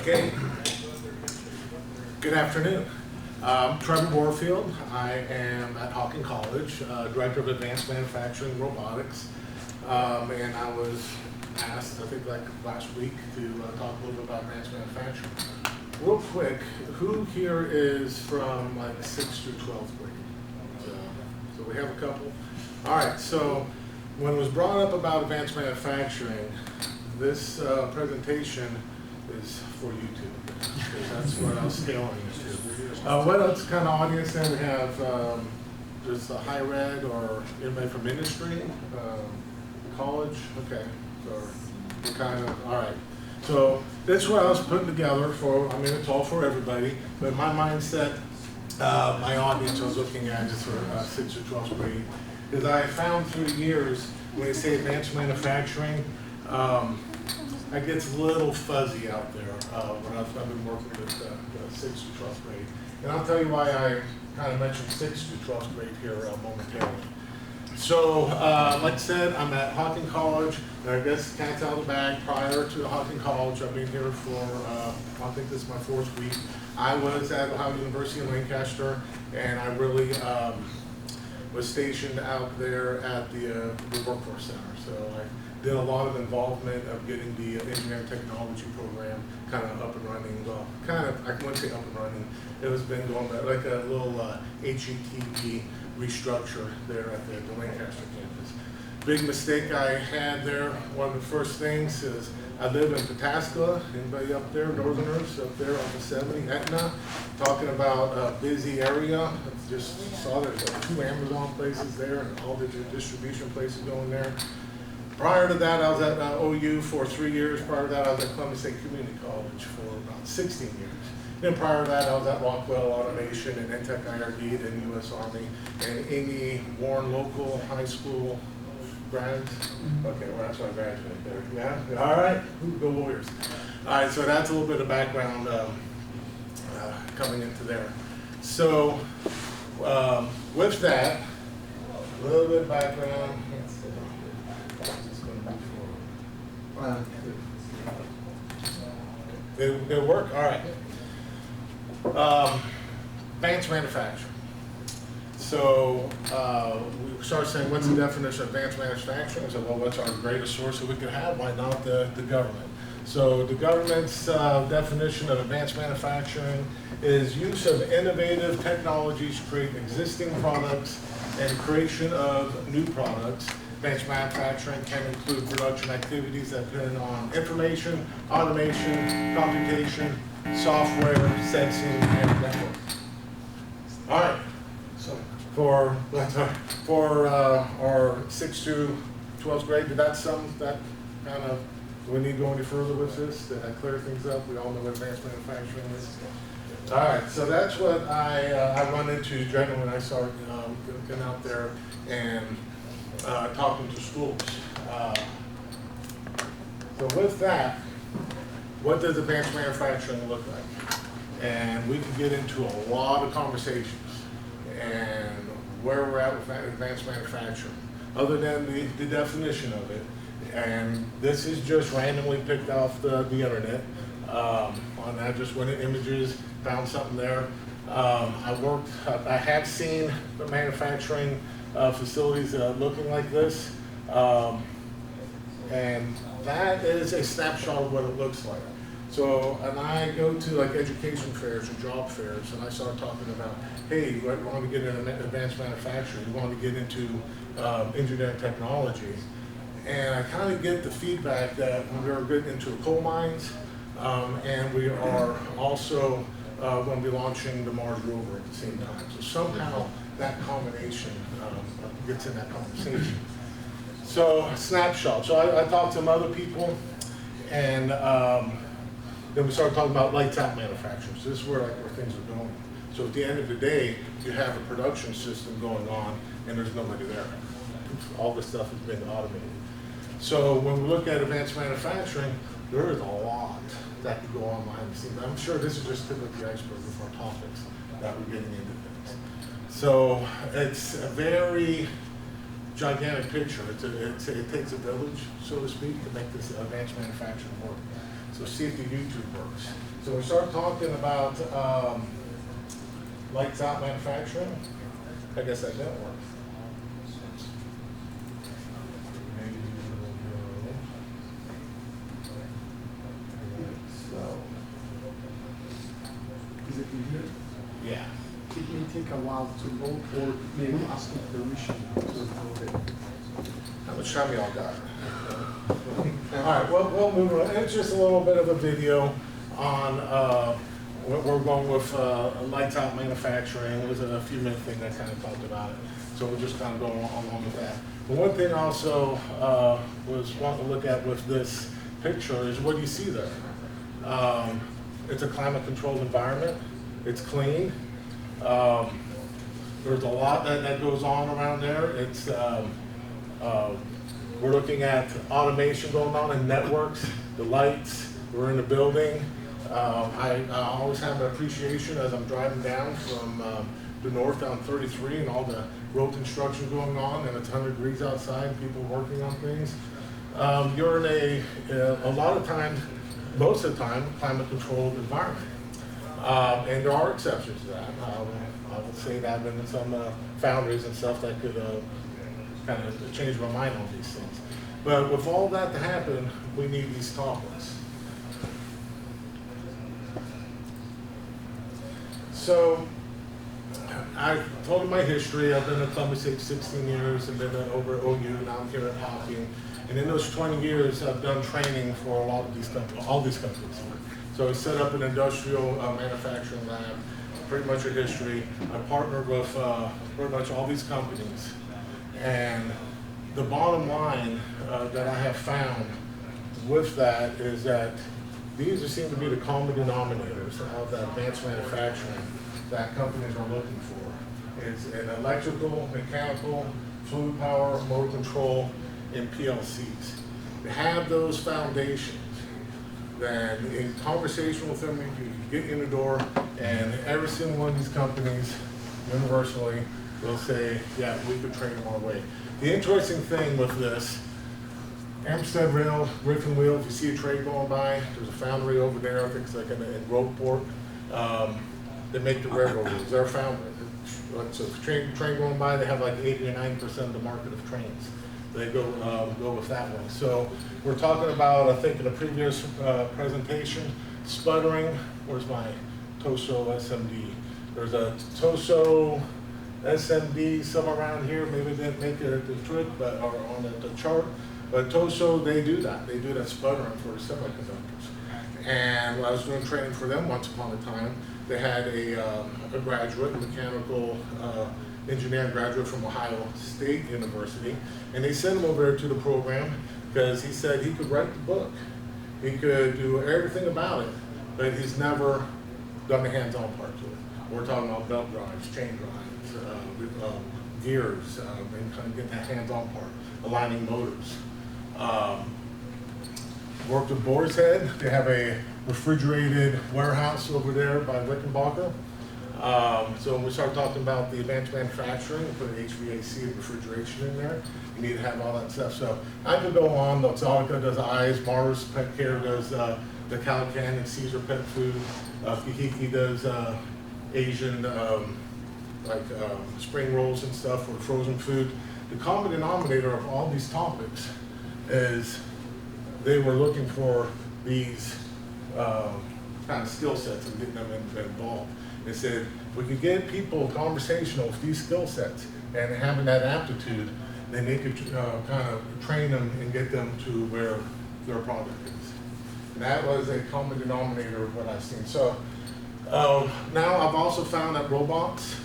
Okay. Good afternoon. I'm Trevor Warfield. I am at Hocking College, Director of Advanced Manufacturing Robotics. And I was asked, I think like last week, to talk a little bit about advanced manufacturing. Real quick, who here is from like 6th through 12th grade? So we have a couple. All right, so when it was brought up about advanced manufacturing, this presentation is for YouTube, because that's what I was scaling it to. What else kind of audience then? We have just a higher ed or anybody from industry, college, okay, so we're kind of, all right. So that's what I was putting together for, I mean, it's all for everybody, but my mindset, my audience I was looking at just for 6th or 12th grade, is I found through the years, when they say advanced manufacturing, it gets a little fuzzy out there when I've been working with 6th to 12th grade. And I'll tell you why I kind of mentioned 6th to 12th grade here momentarily. So, like I said, I'm at Hocking College, and I guess cat's out of the bag. Prior to Hocking College, I've been here for, I think this is my 4th week. I was at Ohio University in Lancaster, and I really was stationed out there at the Workforce Center. So I did a lot of involvement of getting the engineering technology program kind of up and running. Well, kind of, I wouldn't say up and running. It was been going back, like a little HETP restructure there at the Lancaster campus. Big mistake I had there, one of the first things is I live in Pataskala. Anybody up there, Northerners up there on the 70, Etna? Talking about a busy area. I just saw there's like 2 Amazon places there and all the distribution places going there. Prior to that, I was at OU for 3 years. Prior to that, I was at Columbus State Community College for about 16 years. Then prior to that, I was at Rockwell Automation and Intech IRD and U.S. Army and any Warren local high school grads. Okay, well, that's why I graduated there. Yeah? All right, ooh, go Warriors. All right, so that's a little bit of background coming into there. So with that, a little bit of background. It'll work? All right. Advanced manufacturing. So we started saying, what's the definition of advanced manufacturing? I said, well, what's our greatest source that we could have? Why not the government? So the government's definition of advanced manufacturing is use of innovative technologies to create existing products and creation of new products. Advanced manufacturing can include production activities that depend on information, automation, computation, software, sensing, and network. All right. So for our 6th to 12th grade, did that sum that kind of? Do we need to go any further with this? Did I clear things up? We all know what advanced manufacturing is. All right. So that's what I run into generally when I start getting out there and talking to schools. So with that, what does advanced manufacturing look like? And we can get into a lot of conversations and where we're at with advanced manufacturing, other than the definition of it. And this is just randomly picked off the internet. I just went in images, found something there. I have seen the manufacturing facilities looking like this, and that is a snapshot of what it looks like. So, and I go to like education fairs and job fairs, and I start talking about, hey, you want to get into advanced manufacturing, you want to get into engineering technology, and I kind of get the feedback that we are getting into coal mines, and we are also going to be launching the Mars rover at the same time. So somehow that combination gets in that conversation. So a snapshot. So I talked to some other people, and then we started talking about lights out manufacturing. So this is where things are going. So at the end of the day, you have a production system going on, and there's nobody there. All this stuff is being automated. So when we look at advanced manufacturing, there is a lot that could go on behind the scenes. I'm sure this is just tip of the iceberg of our topics that we're getting into things. So it's a very gigantic picture. It takes a village, so to speak, to make this advanced manufacturing work. So see if the YouTube works. So we start talking about lights out manufacturing. I guess that didn't work. Maybe so. Is it in here? Yeah. It may take a while to load or maybe ask for permission to load it. How much time y'all got? All right, well, we'll move on. It's just a little bit of a video on what we're going with lights out manufacturing. It was a few minute thing that kind of talked about it. So we're just kind of going along with that. But one thing also was wanting to look at with this picture is what do you see there? It's a climate controlled environment. It's clean. There's a lot that goes on around there. It's we're looking at automation going on in networks, the lights, we're in the building. I always have an appreciation as I'm driving down from the north down 33 and all the road construction going on and it's 100 degrees outside, people working on things. You're in a lot of times, most of the time, climate controlled environment. And there are exceptions to that. I would say that I've been in some foundries and stuff that could kind of change my mind on these things. But with all that to happen, we need these topics. So I told them my history. I've been at Columbia 16 years and been over at OU, now I'm here at Hocking. And in those 20 years, I've done training for a lot of these companies, all these companies. So I set up an industrial manufacturing lab, pretty much a history. I partnered with pretty much all these companies. And the bottom line that I have found with that is that these seem to be the common denominators of the advanced manufacturing that companies are looking for. It's an electrical, mechanical, fluid power, motor control, and PLCs. To have those foundations, then in conversation with them, you can get in the door, and every single one of these companies, universally, will say, yeah, we could train them our way. The interesting thing with this, Amstead Rail, Griffin Wheel, if you see a train going by, there's a foundry over there, I think it's like in Roadport. They make the railroad wheels, they're a foundry. So if a train going by, they have like 80 or 90% of the market of trains. They go with that one. So we're talking about, I think in the previous presentation, sputtering. Where's my TOSO SMD? There's a TOSO SMD somewhere around here. Maybe they didn't make it the trick, but or on the chart. But TOSO, they do that. They do that sputtering for the semiconductors. And when I was doing training for them once upon a time, they had a graduate, mechanical engineering graduate from Ohio State University, and they sent him over there to the program because he said he could write the book. He could do everything about it, but he's never done the hands-on part to it. We're talking about belt drives, chain drives, gears, and kind of getting that hands-on part, aligning motors. Worked with Boar's Head. They have a refrigerated warehouse over there by Wickenbacher. So when we start talking about the advanced manufacturing, we put HVAC and refrigeration in there. You need to have all that stuff. So I could go on. Luxottica does eyes. Mars Pet Care does the Calican and Caesar Pet Food. Kahiki does Asian spring rolls and stuff for frozen food. The common denominator of all these topics is they were looking for these kind of skill sets and getting them involved. They said, we could get people conversational with these skill sets and having that aptitude, then they could kind of train them and get them to where their product is. And that was a common denominator of what I've seen. So now I've also found that robots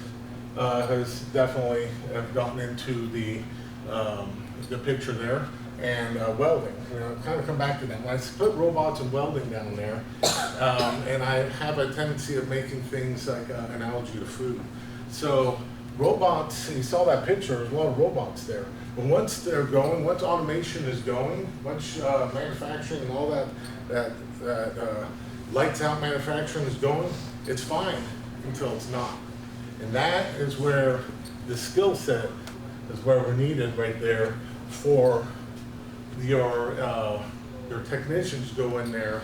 has definitely gotten into the picture there. And welding, kind of come back to that. When I put robots and welding down there, and I have a tendency of making things like an analogy to food. So robots, you saw that picture, there's a lot of robots there. But once they're going, once automation is going, once manufacturing and all that lights out manufacturing is going, it's fine until it's not. And that is where the skill set is where we're needed right there for your technicians go in there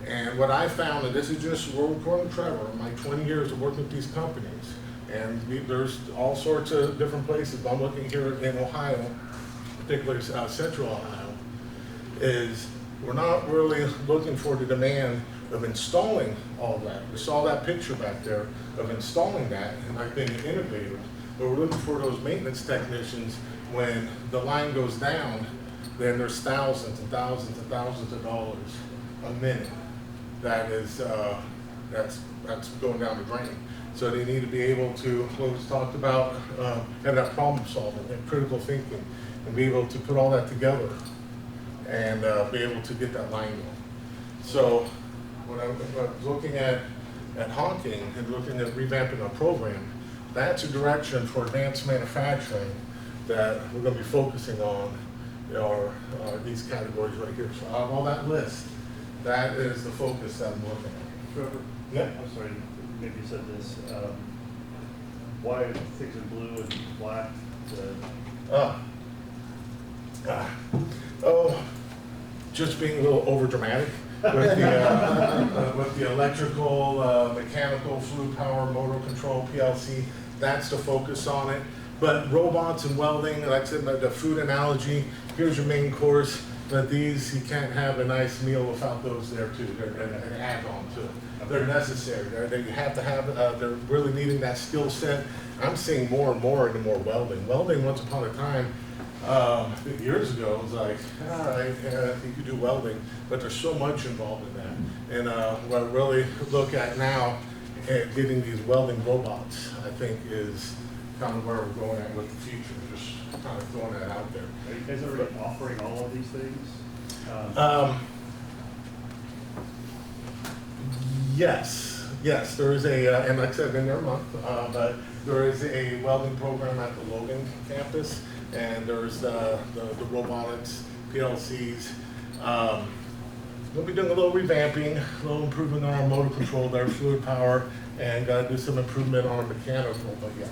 And what I found, and this is just we're recording Trevor, my 20 years of working with these companies, and there's all sorts of different places, but I'm looking here in Ohio, particularly central Ohio, is we're not really looking for the demand of installing all that. We saw that picture back there of installing that and like being innovative, but we're looking for those maintenance technicians when the line goes down, then there's thousands and thousands and thousands of dollars a minute that is that's going down the drain. So they need to be able to, what was talked about, have that problem solving and critical thinking, and be able to put all that together and be able to get that line going. So when I was looking at Hocking and looking at revamping our program, that's a direction for advanced manufacturing that we're going to be focusing on, these categories right here. So out of all that list, that is the focus that I'm looking at. Trevor? Yeah. I'm sorry, maybe you said this. Why are things in blue and black? Just being a little over dramatic with the electrical, mechanical, fluid power, motor control, PLC. That's the focus on it. But robots and welding, like I said, the food analogy, here's your main course. But these, you can't have a nice meal without those there too. They're an add-on to it. They're necessary. They have to have, they're really needing that skill set. I'm seeing more and more into more welding. Welding, once upon a time, years ago, it was like, all right, you could do welding, but there's so much involved in that. And what I really look at now, getting these welding robots, I think is kind of where we're going at with the future, just kind of throwing that out there. Are you guys already offering all of these things? Yes, there is a, and like I said, I've been there a month, but there is a welding program at the Logan campus, and there's the robotics, PLCs. We'll be doing a little revamping, a little improvement on our motor control, their fluid power, and do some improvement on our mechanical, but yes,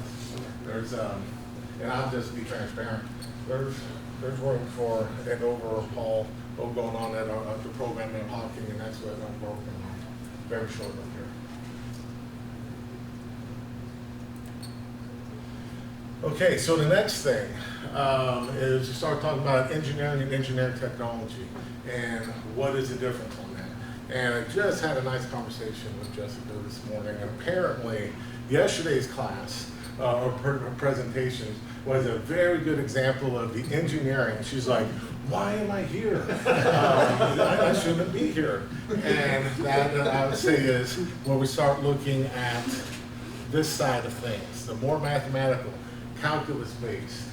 there's, and I'll just be transparent, there's room for an overhaul of going on at the program in Hocking, and that's what I'm working on very shortly here. Okay, so the next thing is you start talking about engineering and engineering technology, and what is the difference on that? And I just had a nice conversation with Jessica this morning, and apparently yesterday's class, or presentation, was a very good example of the engineering. She's like, why am I here? I shouldn't be here. And that I would say is when we start looking at this side of things, the more mathematical, calculus-based,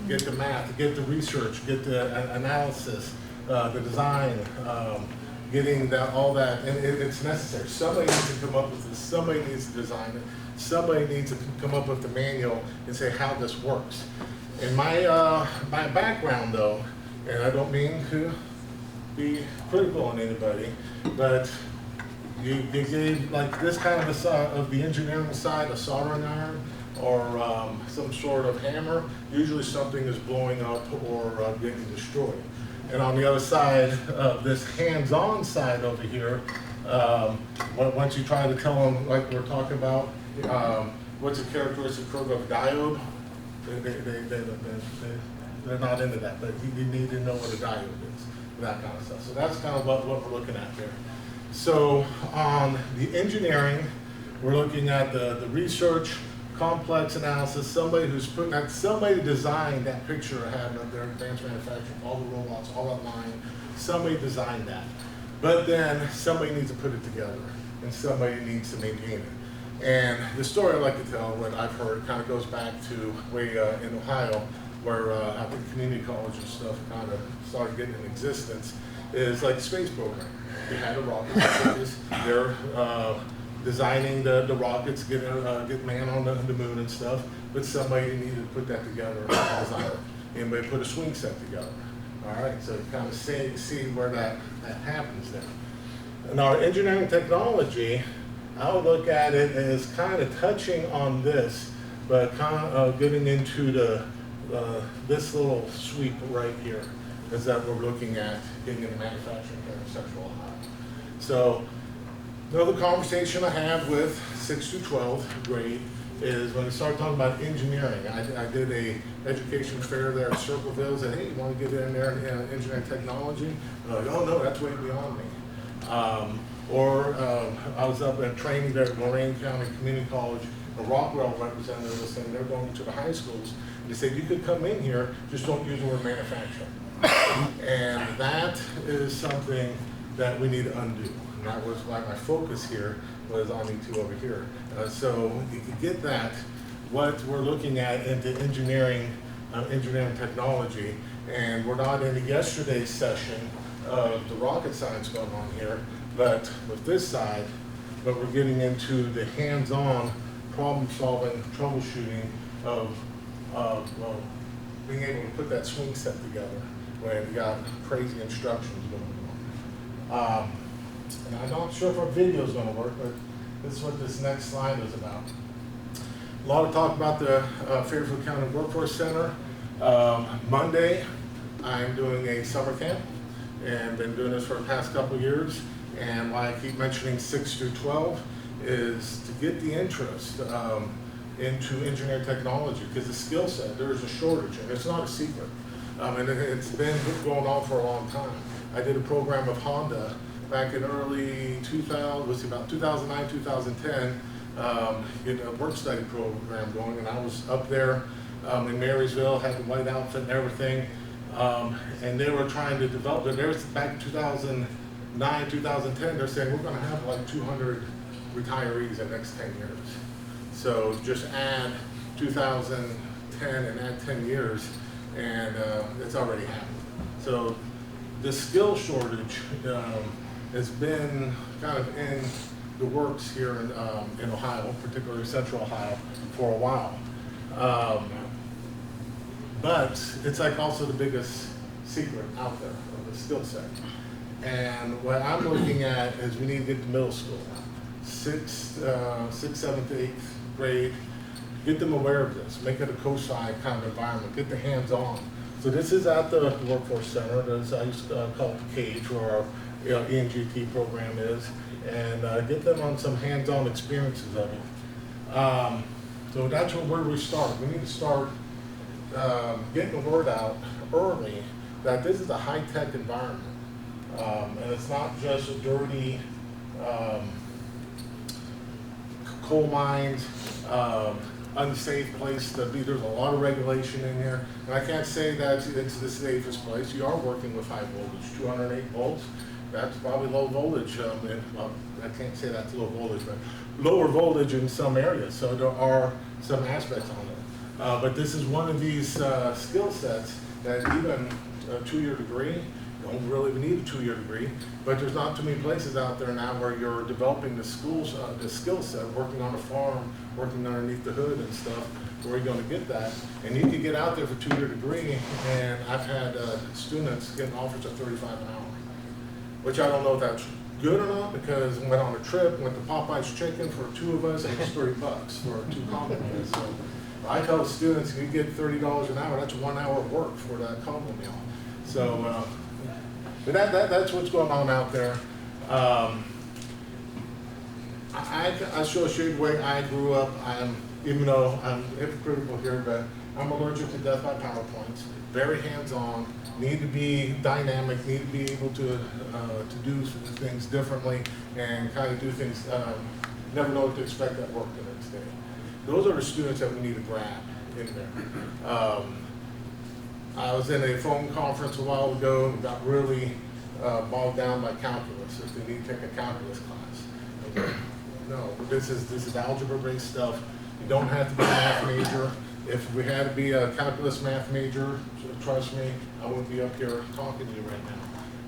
get the math, get the research, get the analysis, the design, getting that, all that, and it's necessary. Somebody needs to come up with this, somebody needs to design it, somebody needs to come up with the manual and say how this works. In my background though, and I don't mean to be critical on anybody, but you gave like this kind of the engineering side, a soldering iron, or some sort of hammer, usually something is blowing up or getting destroyed. And on the other side, this hands-on side over here, once you try to tell them, like we're talking about, what's the characteristic curve of a diode, they're not into that, but you need to know what a diode is, that kind of stuff. So that's kind of what we're looking at there. So on the engineering, we're looking at the research, complex analysis, somebody who's putting that, somebody designed that picture I had of their advanced manufacturing, all the robots, all that line, somebody designed that. But then somebody needs to put it together, and somebody needs to maintain it. And the story I like to tell, what I've heard, kind of goes back to way in Ohio, where I think community college and stuff kind of started getting in existence, is like the space program. You had the rockets, they're designing the rockets, get man on the moon and stuff, but somebody needed to put that together and design it. Anybody put a swing set together. All right, so you kind of see where that happens there. And our engineering technology, I would look at it as kind of touching on this, but kind of getting into this little sweep right here, is that we're looking at getting into manufacturing here in Central Ohio. So another conversation I have with 6 to 12 grade is when we start talking about engineering. I did a education fair there at Circleville, said, hey, you want to get in there in engineering technology? They're like, oh no, that's way beyond me. I was up at training there at Lorain County Community College, a Rockwell representative was saying they're going to the high schools. And they said, you could come in here, just don't use the word manufacturing. And that is something that we need to undo. And that was why my focus here was on E2 over here. So you can get that, what we're looking at into engineering, engineering technology, and we're not in yesterday's session of the rocket science going on here, but with this side, but we're getting into the hands-on problem solving, troubleshooting of well, being able to put that swing set together when you got crazy instructions going on. And I'm not sure if our video is going to work, but this is what this next slide is about. A lot of talk about the Fairfield County Workforce Center. Monday, I'm doing a summer camp and been doing this for the past couple of years. And why I keep mentioning 6 through 12 is to get the interest into engineering technology, because the skill set, there is a shortage, and it's not a secret. And it's been going on for a long time. I did a program with Honda back in early 2000, was about 2009, 2010, in a work study program going, and I was up there in Marysville, had the white outfit and everything, and they were trying to develop it. There was back in 2009, 2010, they're saying we're going to have like 200 retirees in the next 10 years. So just add 2010 and add 10 years, and it's already happened. So the skill shortage has been kind of in the works here in Ohio, particularly Central Ohio, for a while. But it's like also the biggest secret out there of the skill set. And what I'm looking at is we need to get to middle school, 6th, 7th, 8th grade, get them aware of this, make it a co-sci kind of environment, get the hands-on. So this is at the Workforce Center, as I used to call it Cage, where our ENGT program is, and get them on some hands-on experiences of it. So that's where we start. We need to start getting the word out early that this is a high-tech environment. And it's not just a dirty coal mines, unsafe place to be. There's a lot of regulation in here. And I can't say that it's the safest place. You are working with high voltage, 208 volts. That's probably low voltage. Well, I can't say that's low voltage, but lower voltage in some areas. So there are some aspects on it. But this is one of these skill sets that even a 2-year degree, don't really need a 2-year degree, but there's not too many places out there now where you're developing the skill set, working on a farm, working underneath the hood and stuff, where you're going to get that. And you can get out there for a 2-year degree, and I've had students getting offers of $35 an hour, which I don't know if that's good or not, because we went on a trip, went to Popeye's Chicken for 2 of us, and it was $30 for 2 combo meals. So I tell students, if you get $30 an hour, that's 1 hour of work for that combo meal. So, but that's what's going on out there. I associate the way I grew up. Even though I'm hypocritical here, but I'm allergic to death by PowerPoints. Very hands-on. Need to be dynamic. Need to be able to do things differently and kind of do things. Never know what to expect at work the next day. Those are the students that we need to grab in there. I was in a phone conference a while ago and got really bogged down by calculus. If they need to take a calculus class, okay. No, this is algebra-based stuff. You don't have to be a math major. If we had to be a calculus math major, trust me, I wouldn't be up here talking to you right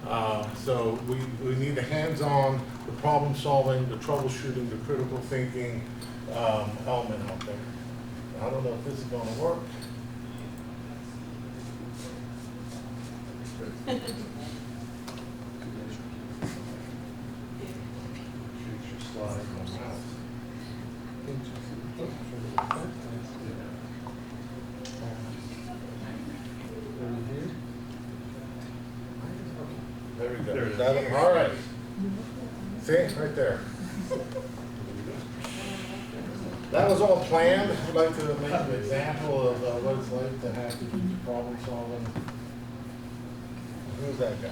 now. So we need the hands-on, the problem-solving, the troubleshooting, the critical thinking element out there. I don't know if this is going to work. There we go. All right. See, right there. That was all planned. I'd like to make an example of what it's like to have to do problem solving. Who's that guy?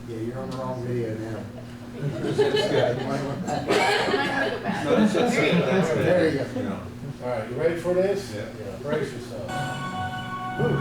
Yeah, you're on the wrong video now. There you go. All right, you ready for this? Yeah. Brace yourself. Whew.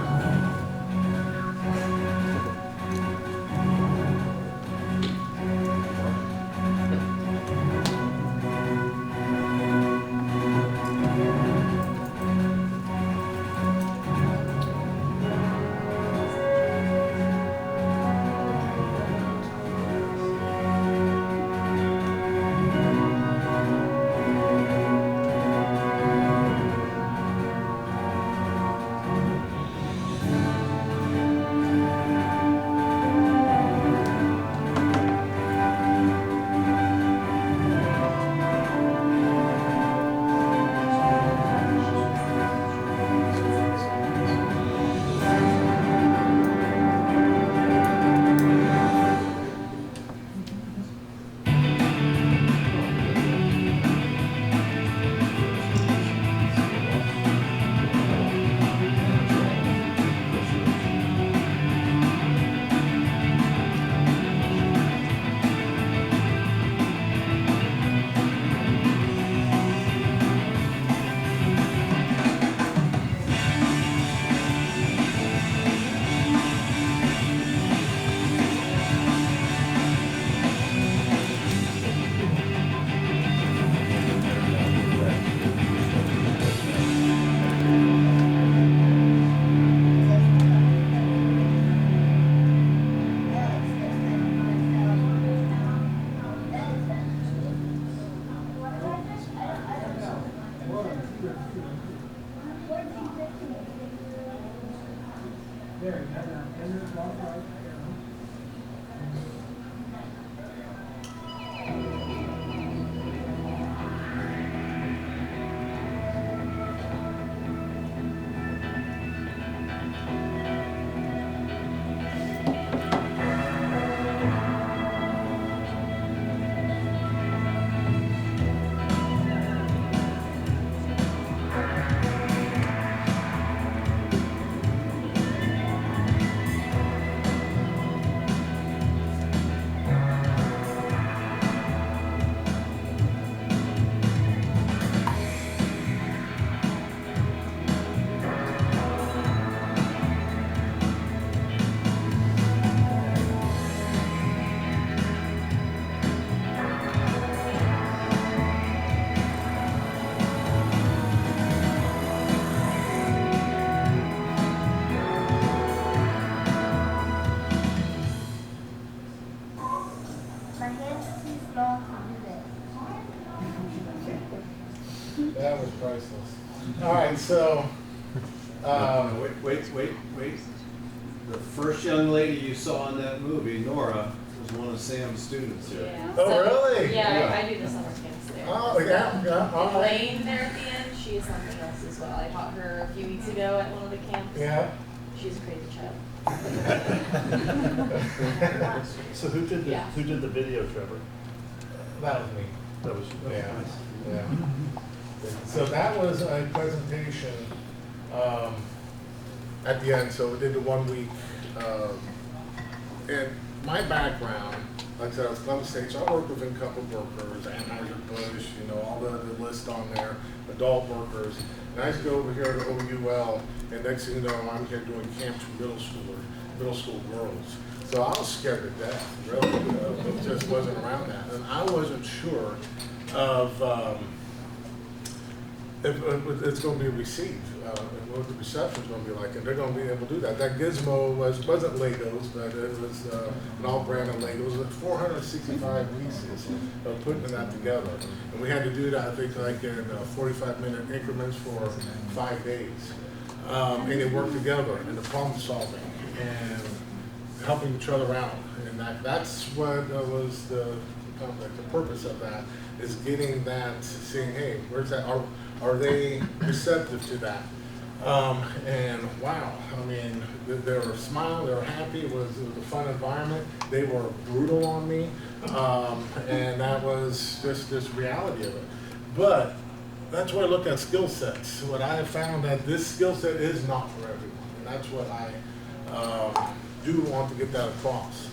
That was priceless. All right, so, Wait. The first young lady you saw in that movie, Nora, was one of Sam's students here. Yeah. Oh, really? Yeah, Yeah. I do the summer camps there. oh, yeah, all right. Elaine there at the end, she is something else as well. I taught her a few weeks ago at one of the camps. Yeah. She's a crazy child. So who did Yeah. the video, Trevor? That was me. That was Yeah. nice. Yeah. So that was a presentation at the end. So we did the 1 week. And my background, like I said, I was Columbus State, so I worked with a couple of workers, Anheuser-Busch, you know, all the list on there, adult workers. And I used to go over here to OUL, and next thing you know, I'm here doing camps for middle school girls. So I was scared to death, really. It just wasn't around that. And I wasn't sure of if it's going to be received, and what the reception's going to be like, and they're going to be able to do that. That gizmo wasn't Legos, but it was an all brand of Legos. It was 465 pieces of putting that together, and we had to do that, I think, like in 45-minute increments for 5 days, and it worked together in the problem solving and helping each other out, and that's what was the purpose of that, is getting that, seeing, hey, where's that? Are they receptive to that? And wow, I mean, they were smiling, they were happy, it was a fun environment. They were brutal on me, and that was just this reality of it. But that's where I look at skill sets. What I have found that this skill set is not for everyone, and that's what I do want to get that across.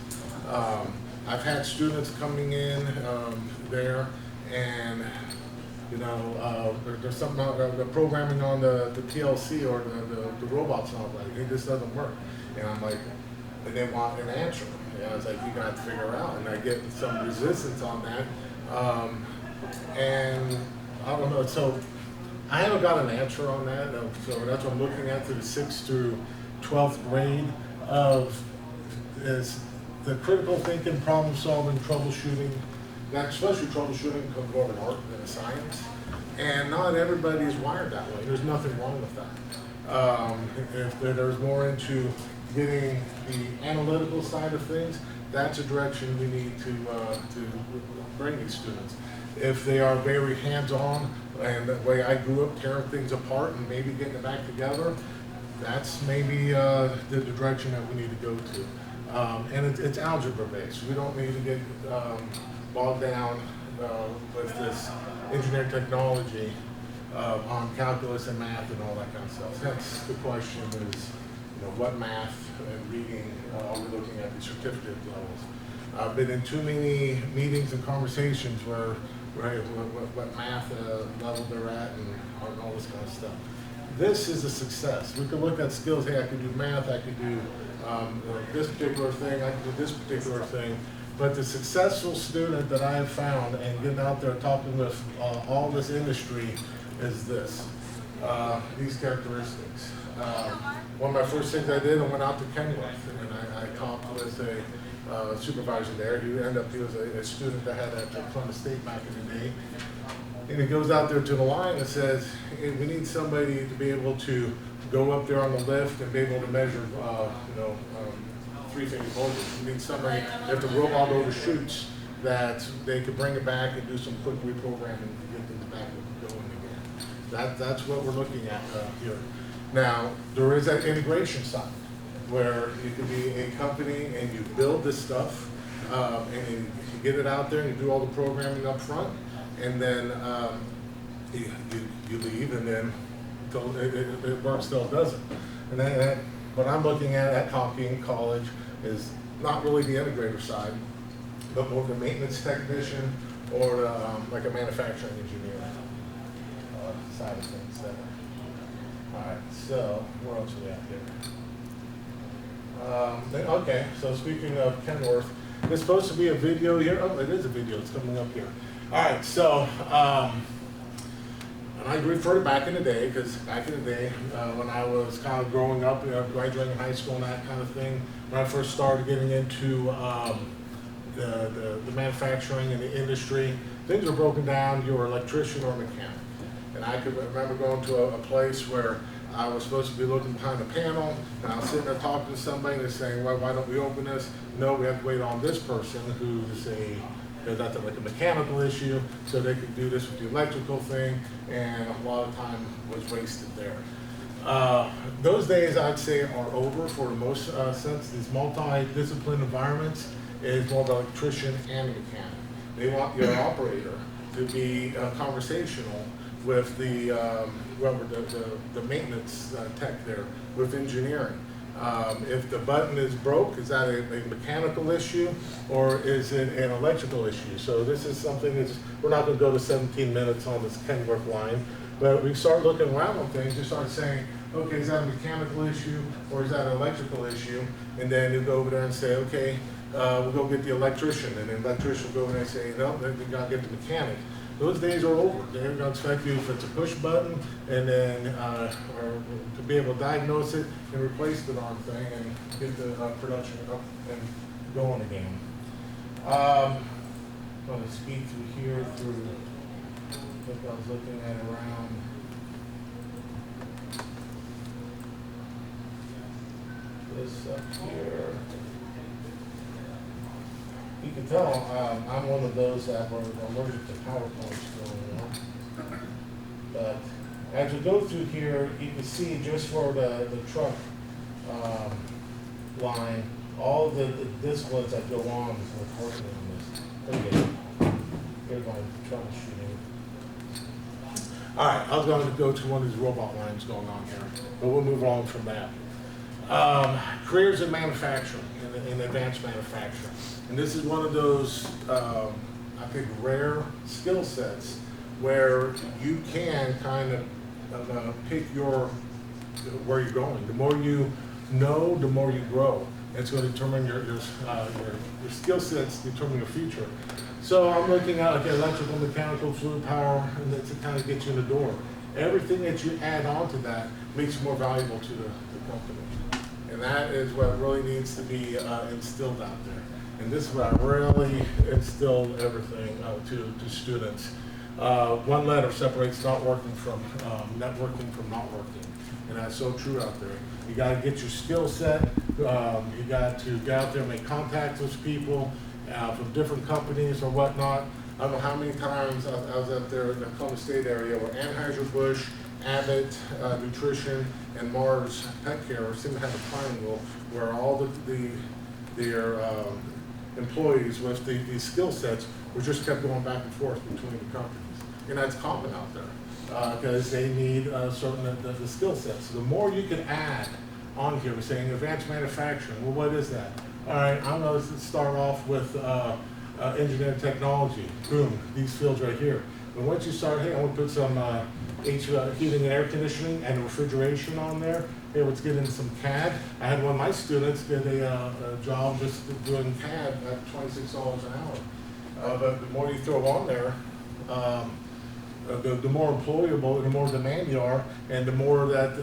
I've had students coming in there, and you know, there's something about the programming on the PLC or the robot's not right. It just doesn't work. And I'm like, and they want an answer. And I was like, you got to figure it out. And I get some resistance on that. And I don't know. So I haven't got an answer on that. So that's what I'm looking at through the 6th through 12th grade of is the critical thinking, problem solving, troubleshooting. That especially troubleshooting comes more of an art than a science. And not everybody is wired that way. There's nothing wrong with that. If there's more into getting the analytical side of things, that's a direction we need to bring these students. If they are very hands-on, and the way I grew up, tearing things apart and maybe getting it back together, that's maybe the direction that we need to go to. And it's algebra based. We don't need to get bogged down with this engineering technology on calculus and math and all that kind of stuff. That's the question is, you know, what math and reading are we looking at the certificate levels? I've been in too many meetings and conversations where, right, what math level they're at and all this kind of stuff. This is a success. We could look at skills. Hey, I could do math, I could do this particular thing, I could do this particular thing. But the successful student that I have found and getting out there talking with all this industry is this, these characteristics. One of my first things I did, I went out to Kenworth and I talked with a supervisor there. He was a student that had at Columbus State back in the day. And he goes out there to the line and says, hey, we need somebody to be able to go up there on the lift and be able to measure, three-phase voltage. We need somebody, if the robot overshoots, that they could bring it back and do some quick reprogramming to get things back going again. That's what we're looking at here. Now, there is that integration side where you could be a company and you build this stuff and you get it out there and you do all the programming up front, and then you leave, and then it works till it doesn't. And then what I'm looking at Hocking College is not really the integrator side, but more the maintenance technician or like a manufacturing engineer side of things there. All right, so where else are we at here? Okay, so speaking of Kenworth, there's supposed to be a video here. Oh, it is a video. It's coming up here. All right, so and I refer to back in the day, because back in the day, when I was kind of growing up, graduating high school and that kind of thing, when I first started getting into the manufacturing and the industry, things were broken down. You were an electrician or a mechanic. And I could remember going to a place where I was supposed to be looking behind the panel, and I was sitting there talking to somebody, and they're saying, well, why don't we open this? No, we have to wait on this person who's that's like a mechanical issue, so they could do this with the electrical thing, and a lot of time was wasted there. Those days, I'd say, are over for the most sense. These multi-discipline environments is more of an electrician and a mechanic. They want your operator to be conversational with the maintenance tech there, with engineering. If the button is broke, is that a mechanical issue or is it an electrical issue? So this is something that's, we're not going to go to 17 minutes on this Kenworth line, but we start looking around on things, you start saying, okay, is that a mechanical issue or is that an electrical issue? And then you go over there and say, okay, we'll go get the electrician, and the electrician will go over there and say, no, we got to get the mechanic. Those days are over. They're going to expect you if it's a push button, and then or to be able to diagnose it and replace the darn thing and get the production up and going again. I'm going to speed through here through what I was looking at around. This up here. You can tell I'm one of those that were allergic to PowerPoint still, you know. But As we go through here, you can see just for the truck line, all the disciplines that go on with working on this. Okay. Here's my troubleshooting. All right, I was going to go to one of these robot lines going on here, but we'll move on from that. Careers in manufacturing, in advanced manufacturing. And this is one of those, I think, rare skill sets where you can kind of pick where you're going. The more you know, the more you grow. It's going to determine your skill sets, determine your future. So I'm looking at like electrical, mechanical, fluid power, and that's to kind of get you in the door. Everything that you add on to that makes you more valuable to the company. And that is what really needs to be instilled out there. And this is what I really instill everything to students. One letter separates not working from networking from not working. And that's so true out there. You got to get your skill set. You got to get out there and make contacts with people from different companies or whatnot. I don't know how many times I was out there in the Columbus State area where Anheuser-Busch, Abbott Nutrition, and Mars Pet Care seem to have a triangle where all their employees with these skill sets were just kept going back and forth between the companies. And that's common out there because they need certain the skill sets. So the more you can add on here, we're saying advanced manufacturing. Well, what is that? All right, I'm going to start off with engineering technology. Boom, these fields right here. But once you start, hey, I want to put some heating and air conditioning and refrigeration on there. Hey, let's get into some CAD. I had one of my students get a job just doing CAD at $26 an hour. But the more you throw on there, the more employable, the more demand you are, and the more that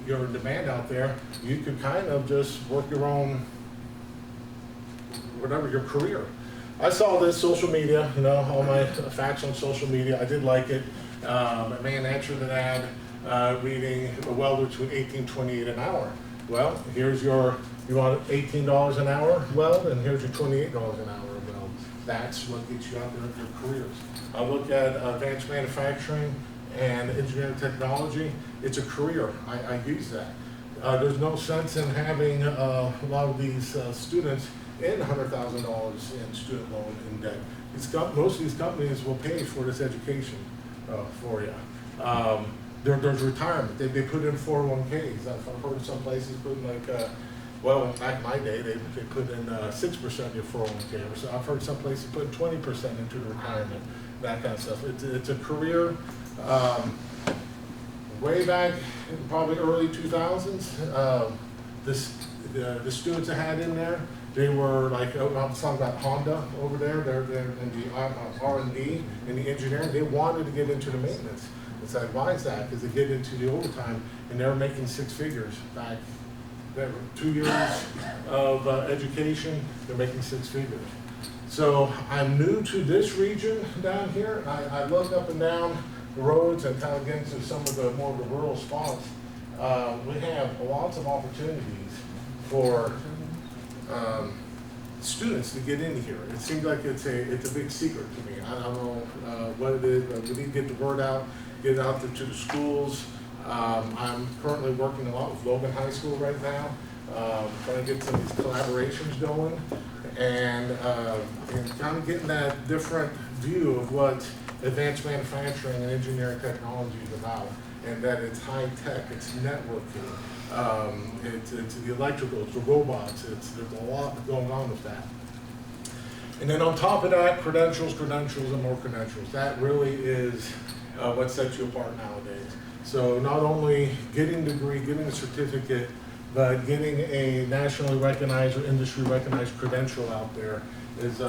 you're in demand out there, you could kind of just work your own, whatever, your career. I saw this social media, you know, all my facts on social media. I did like it. A man answered an ad reading a welder to $18.28 an hour. Well, here's you want $18 an hour weld, and here's your $28 an hour weld. That's what gets you out there in your careers. I look at advanced manufacturing and engineering technology. It's a career. I use that. There's no sense in having a lot of these students in $100,000 in student loan in debt. Most of these companies will pay for this education for you. There's retirement. They put in 401ks. I've heard some places putting like, well, back in my day, they put in 6% of your 401k. So I've heard some places put 20% into the retirement, that kind of stuff. It's a career. Way back in probably early 2000s, the students I had in there, they were like, I'm talking about Honda over there. They're in the R&D and the engineering. They wanted to get into the maintenance. It's like, why is that? Because they get into the overtime and they're making six figures back. 2 years of education, they're making six figures. So I'm new to this region down here. I look up and down the roads and kind of get into some of the more of the rural spots. We have lots of opportunities for students to get into here. It seems like it's a big secret to me. I don't know what it is, but we need to get the word out, get it out there to the schools. I'm currently working a lot with Logan High School right now, trying to get some of these collaborations going, and kind of getting that different view of what advanced manufacturing and engineering technology is about, and that it's high tech, it's networking, it's the electrical, it's the robots, there's a lot going on with that. And then on top of that, credentials, and more credentials. That really is what sets you apart nowadays. So not only getting the degree, getting a certificate, but getting a nationally recognized or industry recognized credential out there is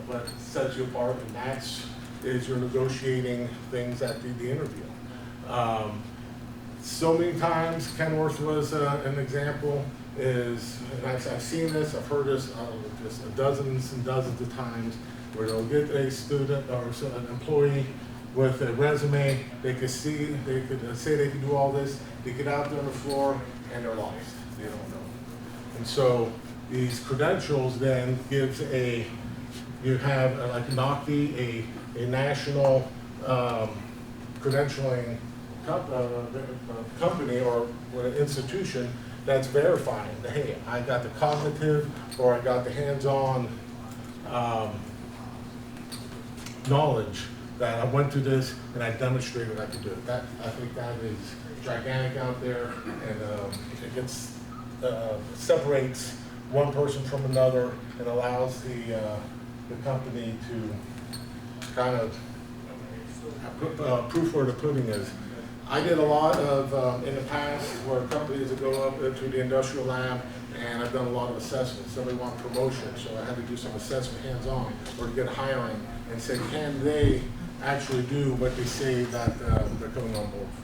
what sets you apart, and that's you're negotiating things at the interview. So many times, Kenworth was an example, and I've seen this, I've heard this just dozens and dozens of times, where they'll get a student or an employee with a resume, they could say they could do all this, they get out there on the floor, and they're lost. They don't know. And so these credentials then gives you have like NOCTI, a national credentialing company or an institution that's verifying that, hey, I got the cognitive or I got the hands-on knowledge that I went through this and I demonstrated I could do it. That, I think that is gigantic out there, and it gets, separates one person from another and allows the company to kind of proof where the pudding is. I did a lot of, in the past, where companies would go up into the industrial lab, and I've done a lot of assessments. Somebody wanted promotion, so I had to do some assessment hands-on, or to get hiring, and say, can they actually do what they say that they're coming on board for?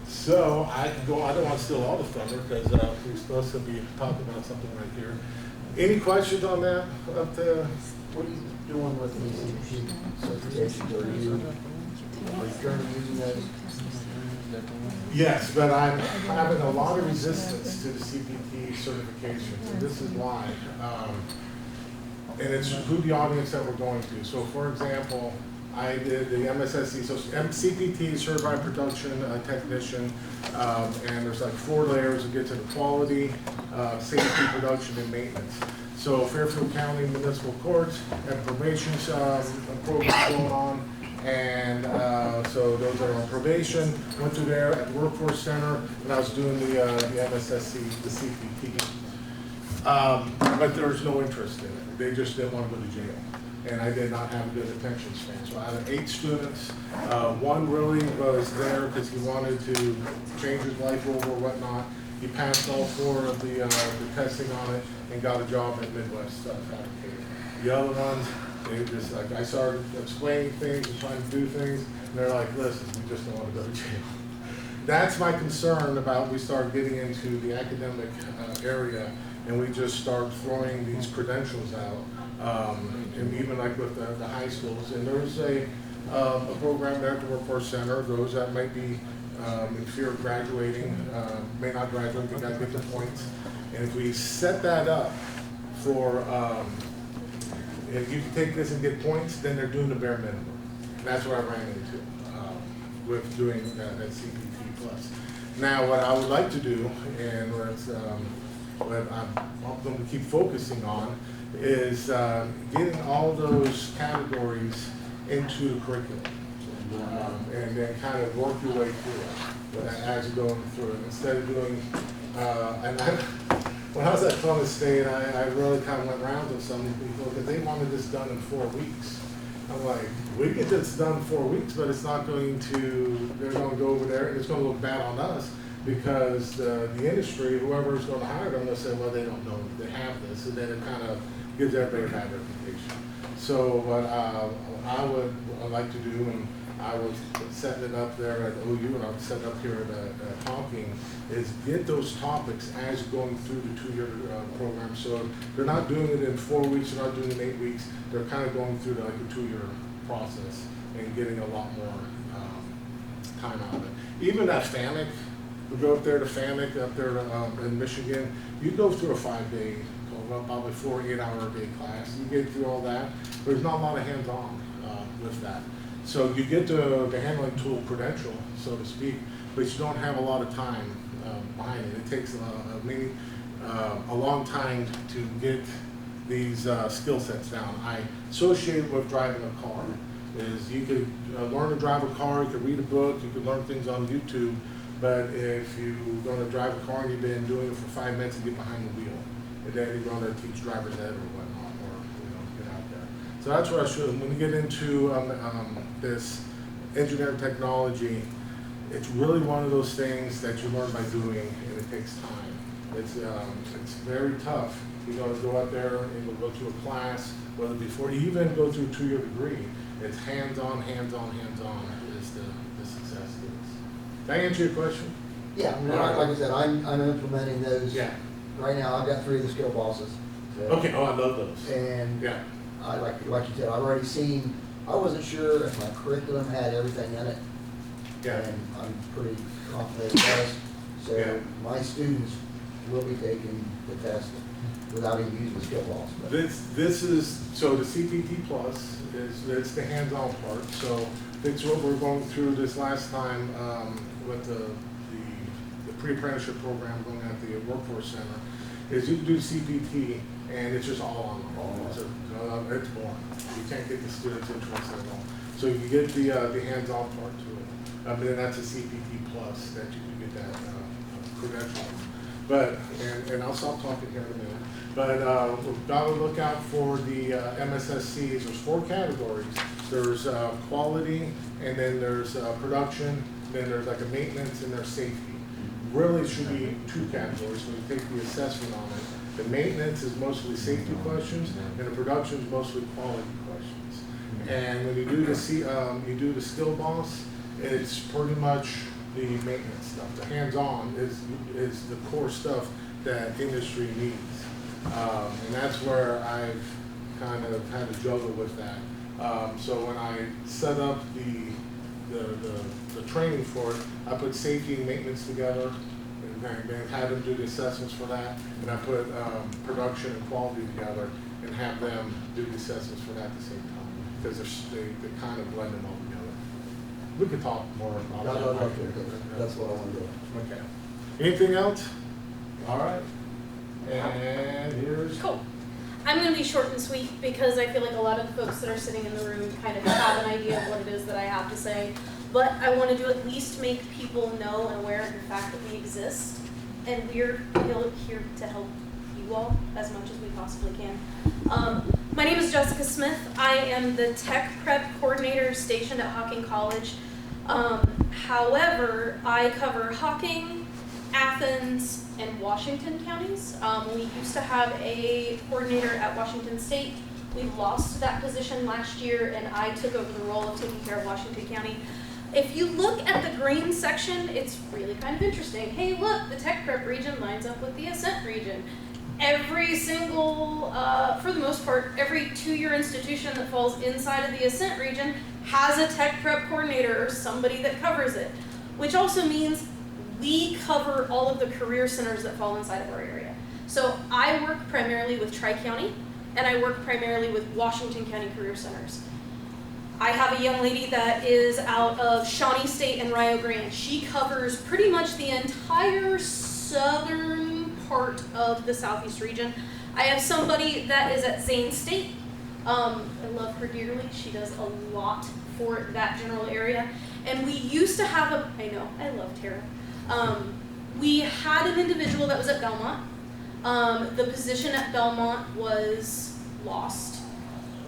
So I can go, I don't want to steal all the thunder, because we're supposed to be talking about something right here. Any questions on that? What are you doing with the certifications? Are you currently using those? Yes, but I'm having a lot of resistance to the CPT certifications, and this is why. And it's who the audience that we're going to. So for example, I did the MSSC, so CPT, Certified Production Technician, and there's like 4 layers to get to the quality, safety, production, and maintenance. So Fairfield County Municipal Courts have probation programs going on, and so those are on probation. Went through there at the Workforce Center, and I was doing the MSSC, the CPT. But there's no interest in it. They just didn't want to go to jail. And I did not have a good attention span. So out of 8 students, 1 really was there because he wanted to change his life over or whatnot. He passed all 4 of the testing on it and got a job at Midwest Fabricator. The other ones, they just, like, I started explaining things and trying to do things, and they're like, listen, we just don't want to go to jail. That's my concern about we start getting into the academic area, and we just start throwing these credentials out, and even like with the high schools. And there's a program there at the Workforce Center, those that might be in fear of graduating, may not graduate, they got to get the points. And if we set that up for, if you can take this and get points, then they're doing the bare minimum. And that's what I ran into with doing that CPT plus. Now, what I would like to do, and what I'm going to keep focusing on, is getting all those categories into the curriculum, and then kind of work your way through it as you're going through it. Instead of doing, when I was at Columbus State, I really kind of went around with some people because they wanted this done in 4 weeks. I'm like, we get this done in 4 weeks, but it's not going to, they're going to go over there and it's going to look bad on us because the industry, whoever is going to hire them, they'll say, well, they don't know they have this, and then it kind of gives everybody a bad reputation. So what I would like to do, and I was setting it up there at OU, and I'll set it up here at Hocking, is get those topics as going through the 2-year program. So they're not doing it in 4 weeks, they're not doing it in 8 weeks. They're kind of going through like a 2-year process and getting a lot more time out of it. Even at FAMIC, we go up there to FAMIC up there in Michigan. You go through a 5-day, probably 4 8-hour-a-day class. You get through all that. There's not a lot of hands-on with that. So you get the handling tool credential, so to speak, but you don't have a lot of time behind it. It takes a long time to get these skill sets down. I associate it with driving a car. Is you could learn to drive a car, you could read a book, you could learn things on YouTube, but if you're going to drive a car and you've been doing it for 5 minutes and get behind the wheel, and then you're going to teach driver's ed or whatnot, or get out there. So that's what I should. When you get into this engineering technology, it's really one of those things that you learn by doing, and it takes time. It's very tough. You got to go out there and you'll go through a class, whether before you even go through a 2-year degree. It's hands-on, hands-on, hands-on is the success of this. Did I answer your question? Yeah, I mean, like I said, I'm implementing those. Yeah. Right now, I've got 3 of the skill bosses. So, Okay. Oh, I love those. And Yeah. I like you said, I've already seen. I wasn't sure if my curriculum had everything in it. Yeah. And I'm pretty confident it does. So Yeah. my students will be taking the test without even using the skill boss. This is, so the CPT plus is, it's the hands-on part. So it's what we're going through this last time with the pre-apprenticeship program going at the Workforce Center, is you do CPT and it's just all online. It's boring. You can't get the students interested at all. So you get the hands-on part to it. Then that's a CPT plus that you can get that credential. But, and I'll stop talking here in a minute. But we've got to look out for the MSSCs. There's 4 categories. There's quality, and then there's production, then there's like a maintenance, and there's safety. Really should be 2 categories when you take the assessment on it. The maintenance is mostly safety questions, and the production is mostly quality questions. And when you do the skill boss, it's pretty much the maintenance stuff. The hands-on is the core stuff that industry needs. And that's where I've kind of had to juggle with that. So when I set up the training for it, I put safety and maintenance together, and then had them do the assessments for that, and I put production and quality together and have them do the assessments for that at the same time, because they kind of blend them all together. We could talk more about that. No, okay, that's what I want to do. Okay. Anything else? All right. And here's. Cool. I'm going to be short and sweet because I feel like a lot of the folks that are sitting in the room kind of have an idea of what it is that I have to say. But I want to at least make people know and aware of the fact that we exist. And we're here to help you all as much as we possibly can. My name is Jessica Smith. I am the tech prep coordinator stationed at Hocking College. However, I cover Hocking, Athens, and Washington counties. We used to have a coordinator at Washington State. We lost that position last year, and I took over the role of taking care of Washington County. If you look at the green section, it's really kind of interesting. Hey, look, the tech prep region lines up with the ASCENT region. Every single, for the most part, every 2-year institution that falls inside of the ASCENT region has a tech prep coordinator or somebody that covers it, which also means we cover all of the career centers that fall inside of our area. So I work primarily with Tri-County, and I work primarily with Washington County Career Centers. I have a young lady that is out of Shawnee State and Rio Grande. She covers pretty much the entire southern part of the Southeast region. I have somebody that is at Zane State. I love her dearly. She does a lot for that general area. And we used to have I love Tara. We had an individual that was at Belmont. The position at Belmont was lost.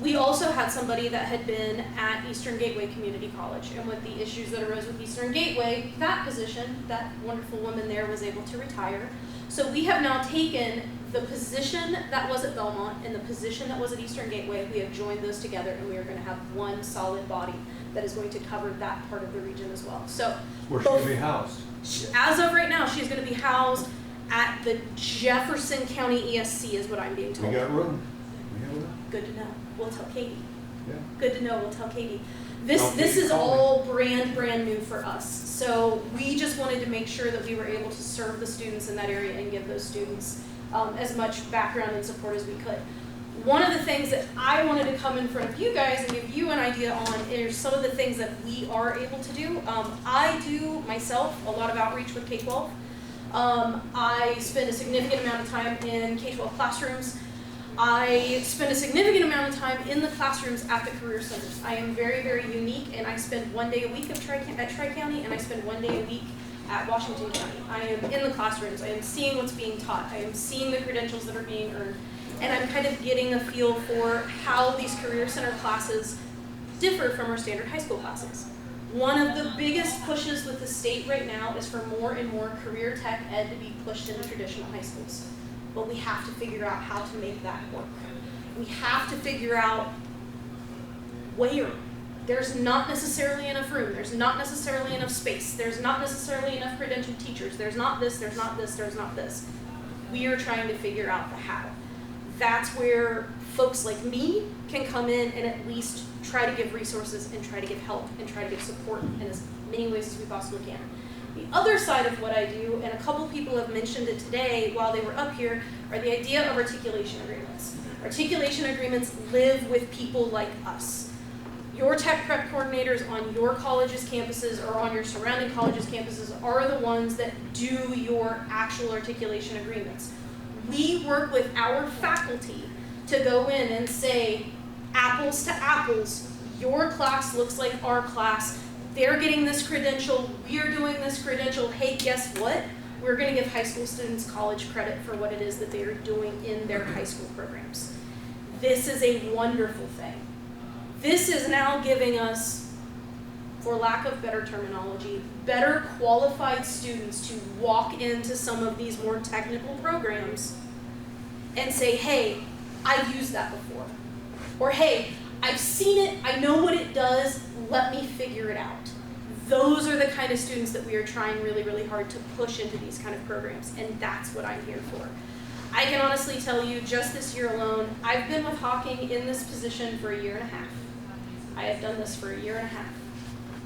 We also had somebody that had been at Eastern Gateway Community College, and with the issues that arose with Eastern Gateway, that position, that wonderful woman there was able to retire. So we have now taken the position that was at Belmont and the position that was at Eastern Gateway, we have joined those together, and we are going to have one solid body that is going to cover that part of the region as well. So Where she's going to be housed. as of right now, she's going to be housed at the Jefferson County ESC is what I'm being told. We got room. We have room. Good to know. We'll tell Katie. Yeah. Good to know. We'll tell Katie. This is all brand new for us. So we just wanted to make sure that we were able to serve the students in that area and give those students as much background and support as we could. One of the things that I wanted to come in front of you guys and give you an idea on is some of the things that we are able to do. I do myself a lot of outreach with K-12. I spend a significant amount of time in K-12 classrooms. I spend a significant amount of time in the classrooms at the career centers. I am very, very unique, and I spend 1 day a week at Tri-County, and I spend 1 day a week at Washington County. I am in the classrooms. I am seeing what's being taught. I am seeing the credentials that are being earned, and I'm kind of getting a feel for how these career center classes differ from our standard high school classes. One of the biggest pushes with the state right now is for more and more career tech ed to be pushed into traditional high schools. But we have to figure out how to make that work. We have to figure out where. There's not necessarily enough room. There's not necessarily enough space. There's not necessarily enough credentialed teachers. There's not this, there's not this, there's not this. We are trying to figure out the how. That's where folks like me can come in and at least try to give resources and try to give help and try to give support in as many ways as we possibly can. The other side of what I do, and a couple people have mentioned it today while they were up here, are the idea of articulation agreements. Articulation agreements live with people like us. Your tech prep coordinators on your college's campuses or on your surrounding colleges' campuses are the ones that do your actual articulation agreements. We work with our faculty to go in and say, apples to apples, your class looks like our class, they're getting this credential, we're doing this credential, hey, guess what? We're gonna give high school students college credit for what it is that they are doing in their high school programs. This is a wonderful thing. This is now giving us, for lack of better terminology, better qualified students to walk into some of these more technical programs and say, hey, I've used that before. Or hey, I've seen it, I know what it does, let me figure it out. Those are the kind of students that we are trying really, really hard to push into these kind of programs, and that's what I'm here for. I can honestly tell you, just this year alone, I've been with Hocking in this position for 1.5 years. I have done this for 1.5 years.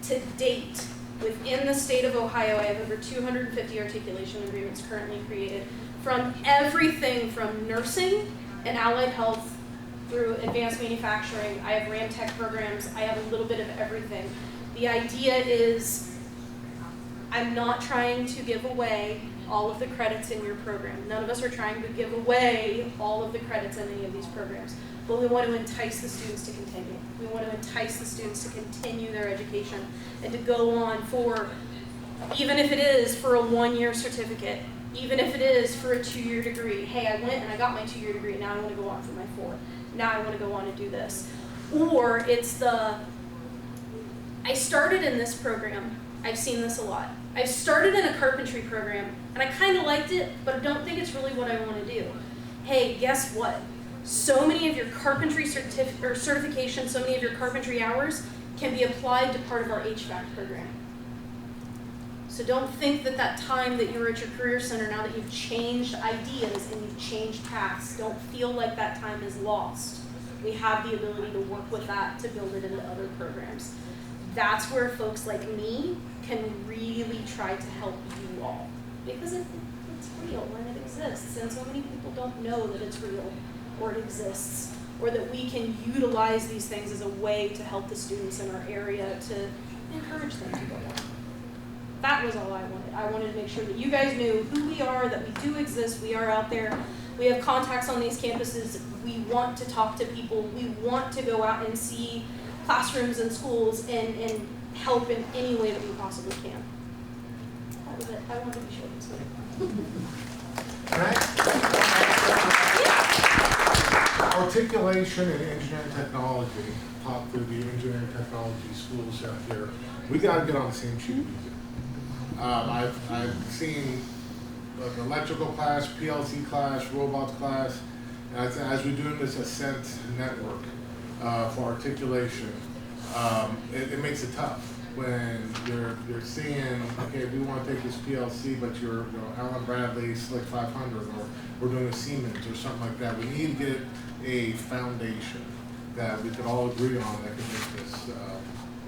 To date, within the state of Ohio, I have over 250 articulation agreements currently created from everything from nursing and allied health through advanced manufacturing. I have RAM tech programs. I have a little bit of everything. The idea is I'm not trying to give away all of the credits in your program. None of us are trying to give away all of the credits in any of these programs. But we want to entice the students to continue. We want to entice the students to continue their education and to go on for, even if it is for a 1-year certificate, even if it is for a 2-year degree. Hey, I went and I got my 2-year degree, now I want to go on for my 4. Now I want to go on and do this. Or it's the, I started in this program, I've seen this a lot. I've started in a carpentry program and I kind of liked it, but I don't think it's really what I want to do. Hey, guess what? So many of your carpentry certifications, so many of your carpentry hours can be applied to part of our HVAC program. So don't think that that time that you're at your career center, now that you've changed ideas and you've changed paths, don't feel like that time is lost. We have the ability to work with that to build it into other programs. That's where folks like me can really try to help you all, because it's real and it exists, and so many people don't know that it's real or it exists, or that we can utilize these things as a way to help the students in our area to encourage them to go on. That was all I wanted. I wanted to make sure that you guys knew who we are, that we do exist, we are out there, we have contacts on these campuses, we want to talk to people, we want to go out and see classrooms and schools and help in any way that we possibly can. That was it. I wanted to be short and sweet. Articulation and engineering technology, pop through the engineering technology schools out here. We got to get on the same sheet of music. I've seen an electrical class, PLC class, robots class, and as we're doing this ASCENT network for articulation, it makes it tough when you're seeing, okay, we want to take this PLC, but you're Allen Bradley Slick 500, or we're doing a Siemens or something like that. We need to get a foundation that we could all agree on that can make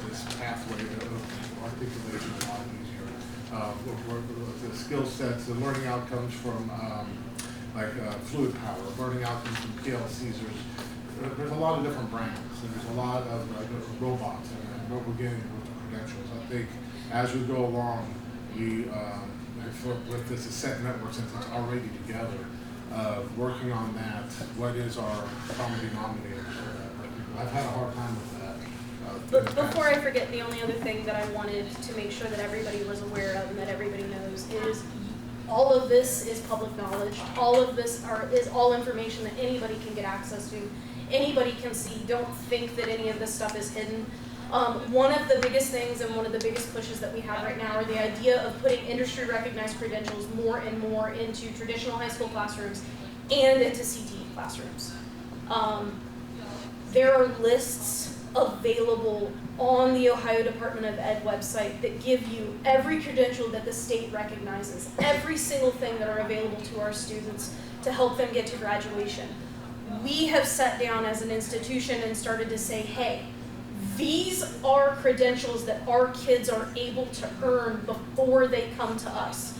this pathway of articulation a lot easier. The skill sets, the learning outcomes from fluid power, learning outcomes from PLCs. There's a lot of different brands, and there's a lot of robots, and what we're getting with the credentials. I think as we go along, we with this ASCENT network, since it's already together, working on that, what is our common denominator? I've had a hard time with that. But before I forget, the only other thing that I wanted to make sure that everybody was aware of and that everybody knows is all of this is public knowledge. All of this is all information that anybody can get access to. Anybody can see. Don't think that any of this stuff is hidden. One of the biggest things and one of the biggest pushes that we have right now are the idea of putting industry-recognized credentials more and more into traditional high school classrooms and into CTE classrooms. There are lists available on the Ohio Department of Ed website that give you every credential that the state recognizes, every single thing that are available to our students to help them get to graduation. We have sat down as an institution and started to say, hey, these are credentials that our kids are able to earn before they come to us.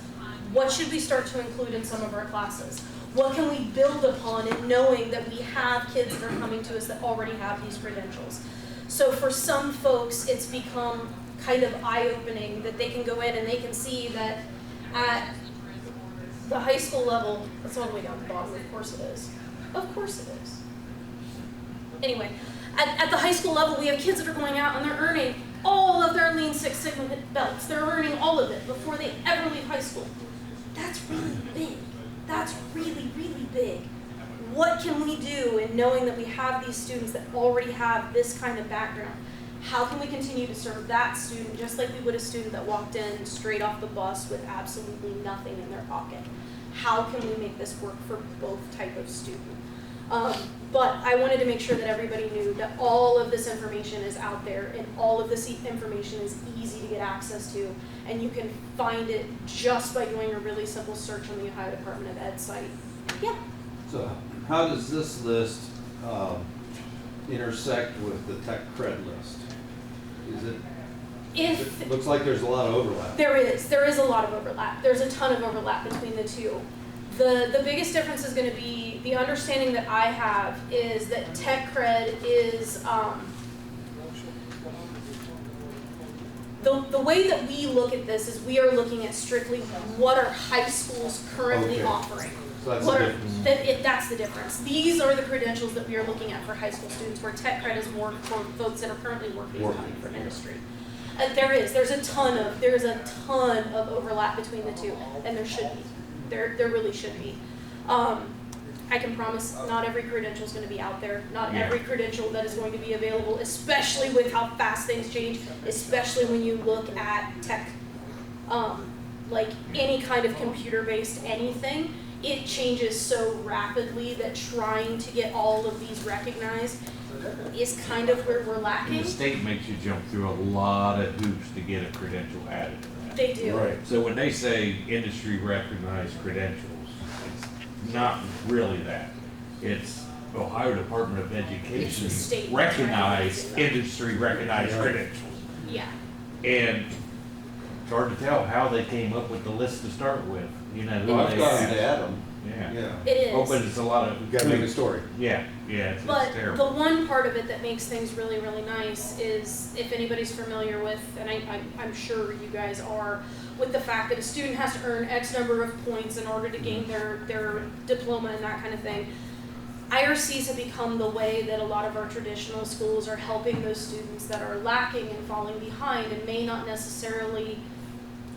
What should we start to include in some of our classes? What can we build upon in knowing that we have kids that are coming to us that already have these credentials? So for some folks, it's become kind of eye-opening that they can go in and they can see that at the high school level, it's all the way down the bottom, of course it is. Of course it is. Anyway, at the high school level, we have kids that are going out and they're earning all of their Lean Six Sigma belts. They're earning all of it before they ever leave high school. That's really big. That's really, really big. What can we do in knowing that we have these students that already have this kind of background? How can we continue to serve that student just like we would a student that walked in straight off the bus with absolutely nothing in their pocket? How can we make this work for both type of student? But I wanted to make sure that everybody knew that all of this information is out there and all of this information is easy to get access to, and you can find it just by doing a really simple search on the Ohio Department of Ed site. Yeah. So how does this list intersect with the tech cred list? Is it? It looks like there's a lot of overlap. There is a lot of overlap. There's a ton of overlap between the two. The biggest difference is going to be the understanding that I have is that tech cred is the way that we look at this is we are looking at strictly what are high schools currently offering. So that's the difference. That's the difference. These are the credentials that we are looking at for high school students, where tech cred is more for folks that are currently working for industry. There's a ton of overlap between the two, and there should be. There really should be. I can promise not every credential is going to be out there. Not every credential that is going to be available, especially with how fast things change, especially when you look at tech, like any kind of computer-based anything. It changes so rapidly that trying to get all of these recognized is kind of where we're lacking. And the state makes you jump through a lot of hoops to get a credential added to that. They do. Right. So when they say industry recognized credentials, it's not really that. It's Ohio Department of It's the state Education recognized recognizing that. industry recognized credentials. Yeah. And it's hard to tell how they came up with the list to start with. You know, who Well, I've they got them asked. to add them. Yeah. Yeah. It is. Oh, but it's a lot of. You gotta make a story. Yeah, it's But terrible. the one part of it that makes things really, really nice is if anybody's familiar with, and I'm sure you guys are, with the fact that a student has to earn X number of points in order to gain their diploma and that kind of thing. IRCs have become the way that a lot of our traditional schools are helping those students that are lacking and falling behind and may not necessarily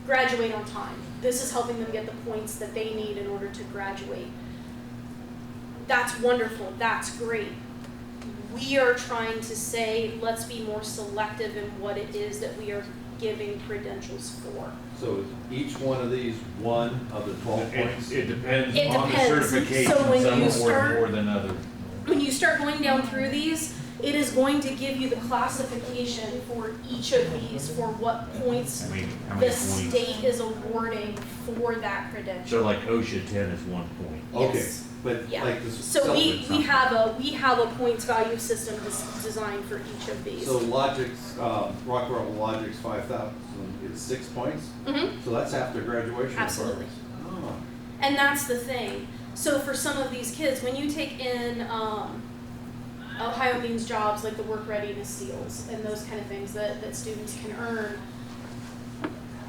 graduate on time. This is helping them get the points that they need in order to graduate. That's wonderful, that's great. We are trying to say, let's be more selective in what it is that we are giving credentials for. So is each one of these one of the 12 points? It depends It on the depends. certification. So when Some you award start- more than others. When you start going down through these, it is going to give you the classification for each of these for what points I mean, how the many points? state is awarding for that credential. So like OSHA 10 is 1 point. Okay, Yes. but Yeah. like this. So we have a points value system designed for each of these. So Logic's, Rockwell Logic's 5,000 is 6 points? Mhm. So that's after graduation. Absolutely. Oh. And that's the thing. So for some of these kids, when you take in Ohio Means jobs like the work readiness seals and those kind of things that students can earn,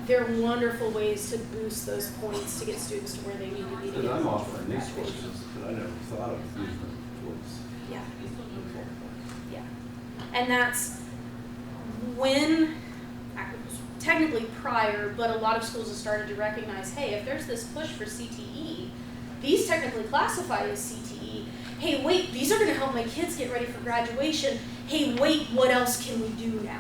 they're wonderful ways to boost those points to get students to where they need to be to Because get I'm to offering these graduation. courses, but I never thought of using them towards. Yeah. Yeah. And that's when, technically prior, but a lot of schools have started to recognize, hey, if there's this push for CTE, these technically classify as CTE. Hey, wait, these are going to help my kids get ready for graduation. Hey, wait, what else can we do now?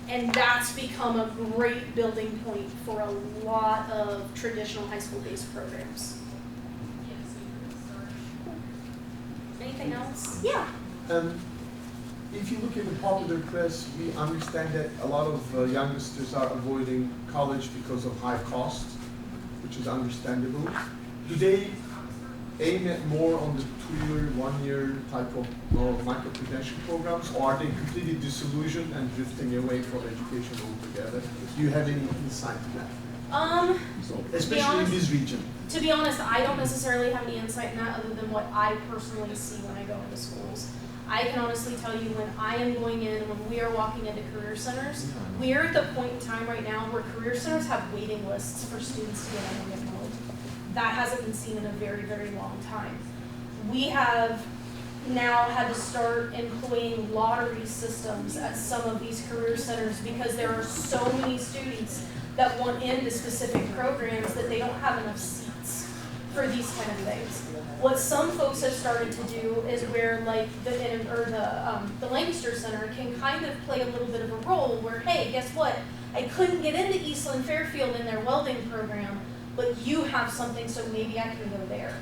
And that's become a great building point for a lot of traditional high school-based programs. Anything else? Yeah. If you look at the popular press, we understand that a lot of youngsters are avoiding college because of high costs, which is understandable. Do they aim at more on the 2-year, 1-year type of micro-credential programs, or are they completely disillusioned and drifting away from education altogether? Do you have any insight to that? Especially in honest- this region. To be honest, I don't necessarily have any insight in that other than what I personally see when I go into schools. I can honestly tell you when I am going in, when we are walking into career centers, we are at the point in time right now where career centers have waiting lists for students to get in and get enrolled. That hasn't been seen in a very, very long time. We have now had to start employing lottery systems at some of these career centers because there are so many students that want into specific programs that they don't have enough seats for these kind of things. What some folks have started to do is where like the Lancaster Center can kind of play a little bit of a role where, hey, guess what? I couldn't get into Eastland Fairfield in their welding program, but you have something, so maybe I can go there.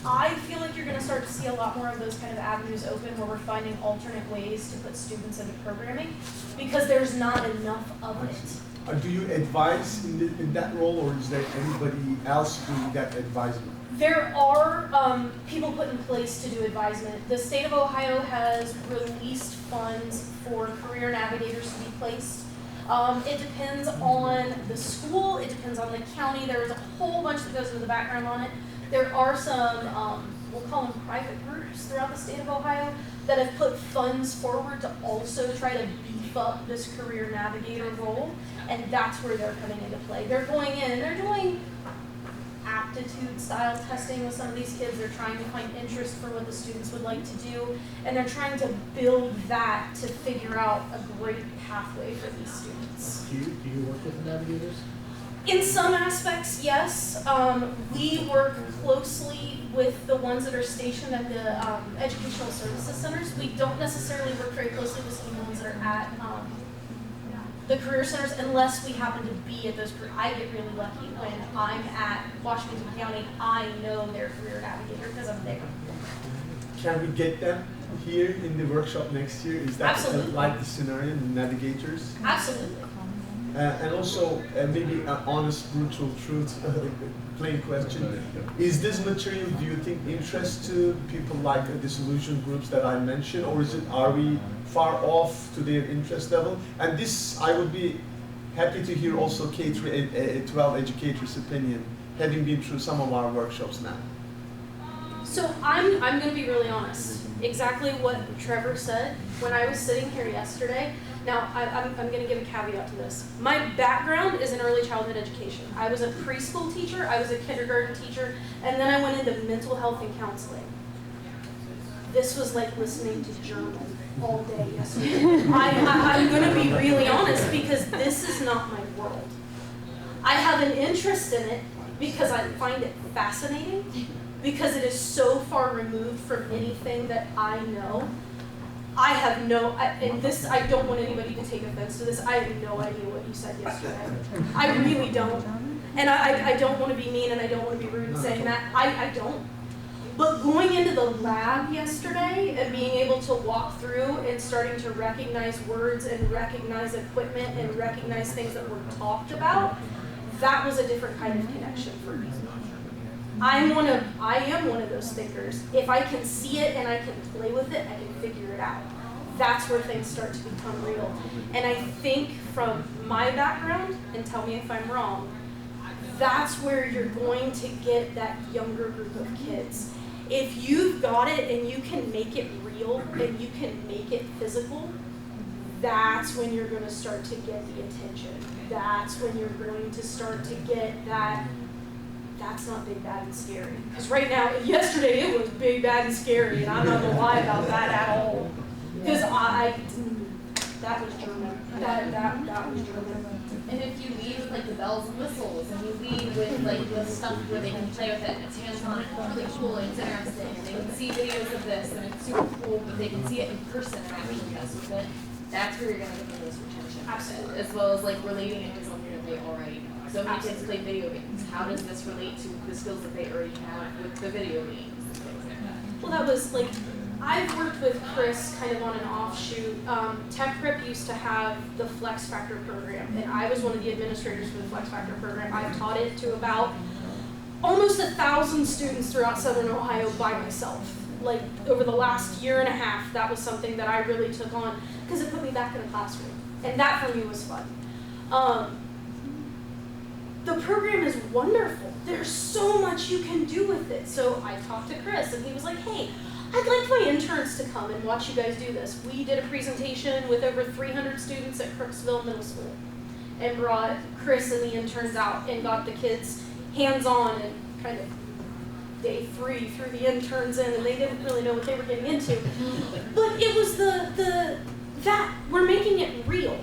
I feel like you're going to start to see a lot more of those kind of avenues open where we're finding alternate ways to put students into programming because there's not enough of it. Do you advise in that role, or is there anybody else doing that advisement? There are people put in place to do advisement. The state of Ohio has released funds for career navigators to be placed. It depends on the school, it depends on the county. There's a whole bunch that goes into the background on it. There are some, we'll call them private groups throughout the state of Ohio that have put funds forward to also try to beef up this career navigator role, and that's where they're coming into play. They're going in and they're doing aptitude style testing with some of these kids. They're trying to find interest for what the students would like to do, and they're trying to build that to figure out a great pathway for these students. Do you work with the navigators? In some aspects, yes. We work closely with the ones that are stationed at the educational services centers. We don't necessarily work very closely with some of the ones that are at the career centers unless we happen to be at those. I get really lucky when I'm at Washington County. I know their career navigator because I'm there. Can we get them here in the workshop next year? Is that Absolutely. like the scenario, the navigators? Absolutely. And also, maybe an honest, brutal truth, plain question. Is this material, do you think, interest to people like the solution groups that I mentioned, or are we far off to their interest level? And this, I would be happy to hear also K-12 educators' opinion, having been through some of our workshops now. So I'm going to be really honest. Exactly what Trevor said when I was sitting here yesterday. Now, I'm going to give a caveat to this. My background is in early childhood education. I was a preschool teacher, I was a kindergarten teacher, and then I went into mental health and counseling. This was like listening to German all day yesterday. I'm going to be really honest because this is not my world. I have an interest in it because I find it fascinating, because it is so far removed from anything that I know. I have I don't want anybody to take offense to this. I have no idea what you said yesterday. I really don't. And I don't want to be mean and I don't want to be rude in saying that. I don't. But going into the lab yesterday and being able to walk through and starting to recognize words and recognize equipment and recognize things that were talked about, that was a different kind of connection for me. I am one of those thinkers. If I can see it and I can play with it, I can figure it out. That's where things start to become real. And I think from my background, and tell me if I'm wrong, that's where you're going to get that younger group of kids. If you've got it and you can make it real and you can make it physical, that's when you're going to start to get the attention. That's when you're going to start to get that. That's not big, bad, and scary. Because right now, yesterday it was big, bad, and scary, and I'm not gonna lie about that at all. Because that was German. That was German. And if you lead with like the bells and whistles, and you lead with like the stuff where they can play with it, and it's hands-on, it's really cool, and it's interesting, and they can see videos of this, and it's super cool, but they can see it in person and actually mess with it, that's where you're gonna get the most retention. Absolutely. As well as like relating it to something that they already know. So many kids play video games. How does this relate to the skills that they already have with the video games and things like that? Well, that was like, I've worked with Chris kind of on an offshoot. Tech Prep used to have the Flex Factor program, and I was one of the administrators for the Flex Factor program. I've taught it to about almost 1,000 students throughout Southern Ohio by myself. Like over the last year and a half, that was something that I really took on because it put me back in the classroom, and that for me was fun. The program is wonderful. There's so much you can do with it. So I talked to Chris and he was like, hey, I'd like my interns to come and watch you guys do this. We did a presentation with over 300 students at Crooksville Middle School and brought Chris and the interns out and got the kids hands-on and kind of day 3 threw the interns in and they didn't really know what they were getting into. But it was that we're making it real.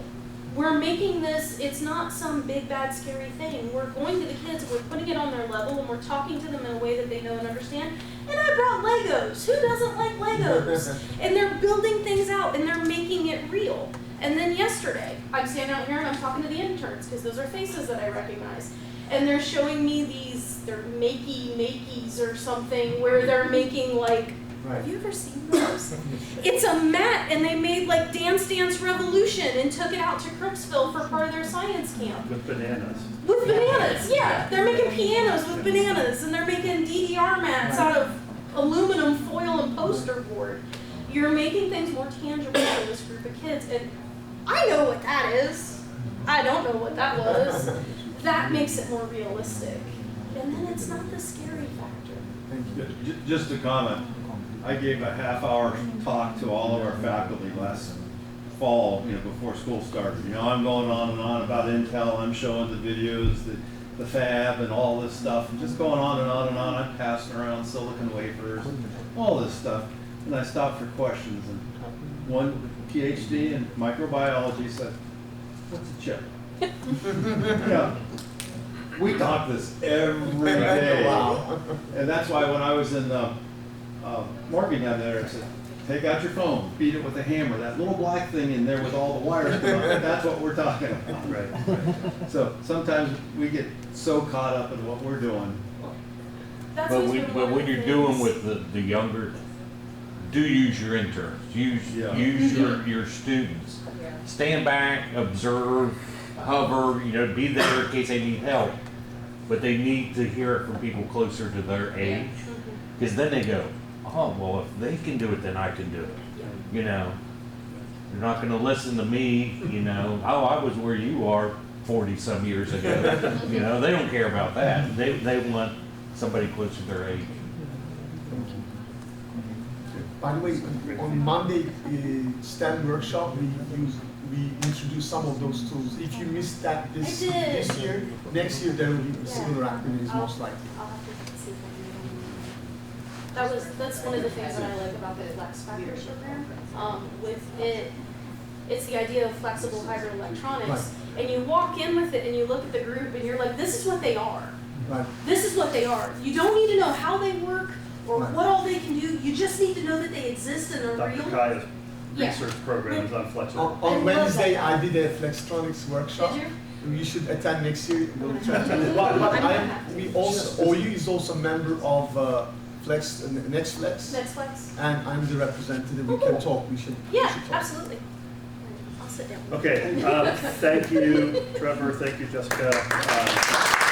We're making this, it's not some big, bad, scary thing. We're going to the kids and we're putting it on their level and we're talking to them in a way that they know and understand. And I brought Legos. Who doesn't like Legos? And they're building things out and they're making it real. And then yesterday, I'm standing out here and I'm talking to the interns because those are faces that I recognize. And they're showing me these, they're makeys or something where they're making like, have you ever seen those? It's a mat and they made like Dance Dance Revolution and took it out to Crooksville for part of their science camp. With bananas. With bananas, yeah. They're making pianos with bananas and they're making DDR mats out of aluminum foil and poster board. You're making things more tangible for this group of kids and I know what that is. I don't know what that was. That makes it more realistic. And then it's not the scary factor. Thank you. Just a comment. I gave a half-hour talk to all of our faculty last fall, before school started. I'm going on and on about Intel. I'm showing the videos, the fab, and all this stuff, and just going on and on and on. I'm passing around silicon wafers, and all this stuff. And I stopped for questions, and one PhD in microbiology said, "What's a chip?" We talk this every day. Wow. And that's why when I was in Morgan down there, I said, take out your phone, beat it with a hammer, that little black thing in there with all the wires, that's what we're talking about. Right. So sometimes we get so caught up in what we're doing. That's But always been one but of when the you're things. doing with the younger, do use your interns, use your students. Stand back, observe, hover, be there in case they need help. But they need to hear it from people closer to their age. Because then they go, oh, well, if they can do it, then I can do it. They're not going to listen to me, oh, I was where you are 40-some years ago. They don't care about that. They want somebody closer to their age. By the way, on Monday, STEM workshop, we introduced some of those tools. If you missed that this year, next year there will be similar activities most likely. I'll have to see if I can. That's one of the things that I like about the Flex Factor program. With it, it's the idea of flexible hybrid electronics, Right. and you walk in with it and you look at the group and you're like, this is what they are. Right. This is what they are. You don't need to know how they work or Right. what all they can do. You just need to know that they exist and are Dr. real. Kaya's Yeah. research program is on flexible. On I love Wednesday, that. I did a Flextronics workshop. Did you? You should attend next year. We'll try to I'm attend. gonna But have to. we also, OU is also a member of Flex, Next Flex, Next Flex. and I'm the representative. We Oh, can cool. talk. We should Yeah, talk. absolutely. I'll sit down. Okay, thank you, Trevor, thank you, Jessica.